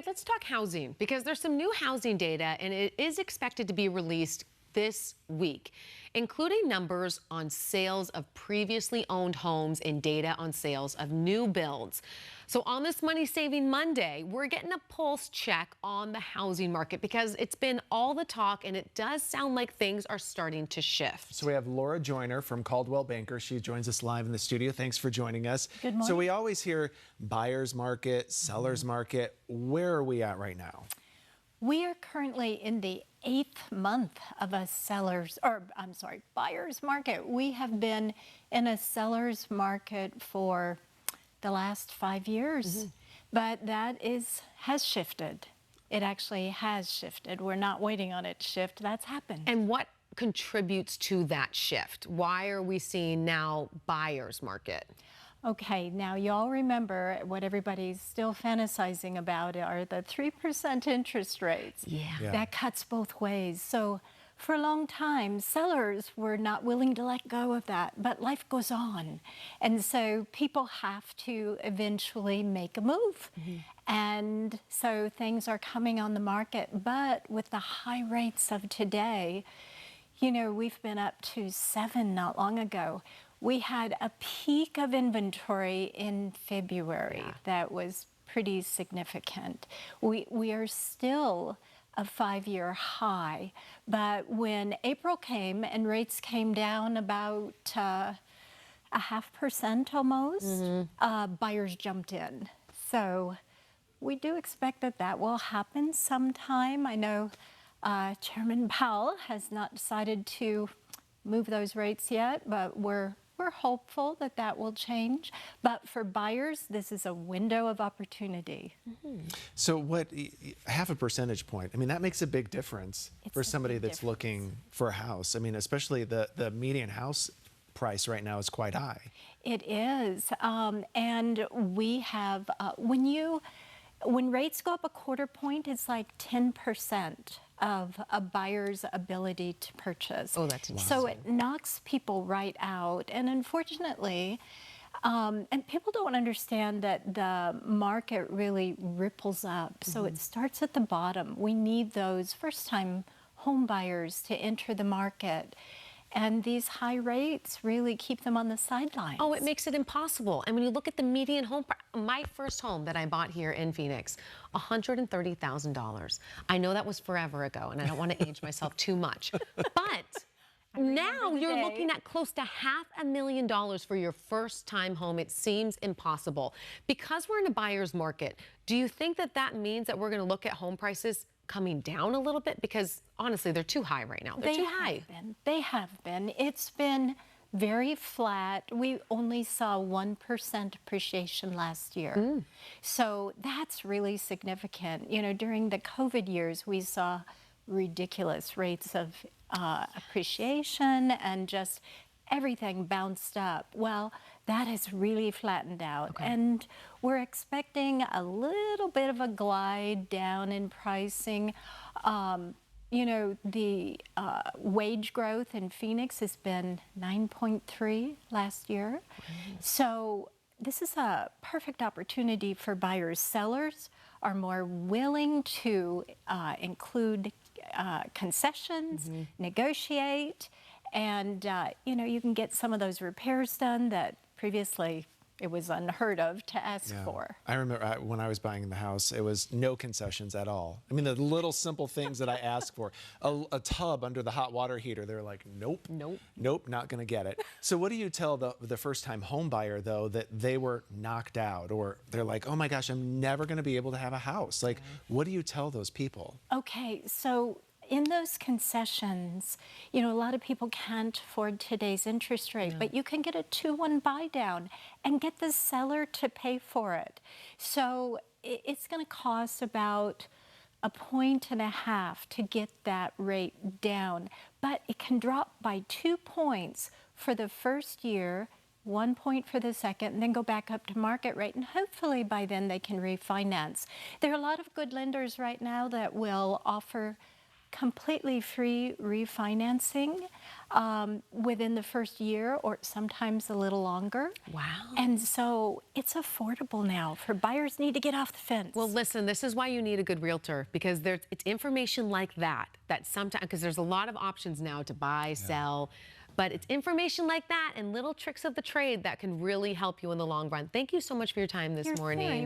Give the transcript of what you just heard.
Let's talk housing because there's some new housing data and it is expected to be released this week, including numbers on sales of previously owned homes and data on sales of new builds. So on this Money Saving Monday, we're getting a pulse check on the housing market because it's been all the talk and it does sound like things are starting to shift. So we have Laura Joyner from Coldwell Banker. She joins us live in the studio. Thanks for joining us. Good morning. So we always hear buyer's market, seller's market. Where are we at right now? We are currently in the 8th month of a buyer's market. We have been in a seller's market for the last 5 years, but that has shifted. It actually has shifted. We're not waiting on it to shift. That's happened. And what contributes to that shift? Why are we seeing now buyer's market? Okay, now y'all remember what everybody's still fantasizing about are the 3% interest rates. Yeah. That cuts both ways. So for a long time, sellers were not willing to let go of that, but life goes on. And so people have to eventually make a move. And so things are coming on the market, but with the high rates of today, you know, we've been up to 7 not long ago. We had a peak of inventory in February that was pretty significant. We are still a 5-year high, but when April came and rates came down about 0.5% almost, buyers jumped in. So we do expect that will happen sometime. I know Chairman Powell has not decided to move those rates yet, but we're hopeful that will change. But for buyers, this is a window of opportunity. So what, 0.5 percentage point, I mean, that makes a big difference for somebody that's looking for a house. I mean, especially the median house price right now is quite high. It is. And we have, when rates go up 1/4 point, it's like 10% of a buyer's ability to purchase. Oh, that's insane. So it knocks people right out. And unfortunately, and people don't understand that the market really ripples up. So it starts at the bottom. We need those first-time home buyers to enter the market. And these high rates really keep them on the sidelines. Oh, it makes it impossible. And when you look at the median home, my first home that I bought here in Phoenix, $130,000. I know that was forever ago, and I don't want to age myself too much. But now you're looking at close to $500,000 for your first-time home. It seems impossible. Because we're in a buyer's market, do you think that means that we're going to look at home prices coming down a little bit? Because honestly, they're too high right now. They're too high. They have been. It's been very flat. We only saw 1% appreciation last year. So that's really significant. You know, during the COVID years, we saw ridiculous rates of appreciation and just everything bounced up. Well, that has really flattened out. And we're expecting a little bit of a glide down in pricing. You know, the wage growth in Phoenix has been 9.3 last year. So this is a perfect opportunity for buyers. Sellers are more willing to include concessions, negotiate, and you know, you can get some of those repairs done that previously it was unheard of to ask for. I remember when I was buying the house, it was no concessions at all. I mean, the little simple things that I asked for, a tub under the hot water heater, they're like, nope, not gonna get it. So what do you tell the first-time home buyer, though, that they were knocked out, or they're like, oh my gosh, I'm never gonna be able to have a house? Like, what do you tell those people? Okay, so in those concessions, you know, a lot of people can't afford today's interest rate, but you can get a 2-1 buy down and get the seller to pay for it. So it's going to cost about 1.5 points to get that rate down, but it can drop by 2 points for the first year, 1 point for the second, and then go back up to market rate, and hopefully by then they can refinance. There are a lot of good lenders right now that will offer completely free refinancing within the first year or sometimes a little longer. Wow. And so it's affordable now for buyers need to get off the fence. Well, listen, this is why you need a good realtor, because it's information like that sometimes, because there's a lot of options now to buy, sell, but it's information like that and little tricks of the trade that can really help you in the long run. Thank you so much for your time this You're morning. very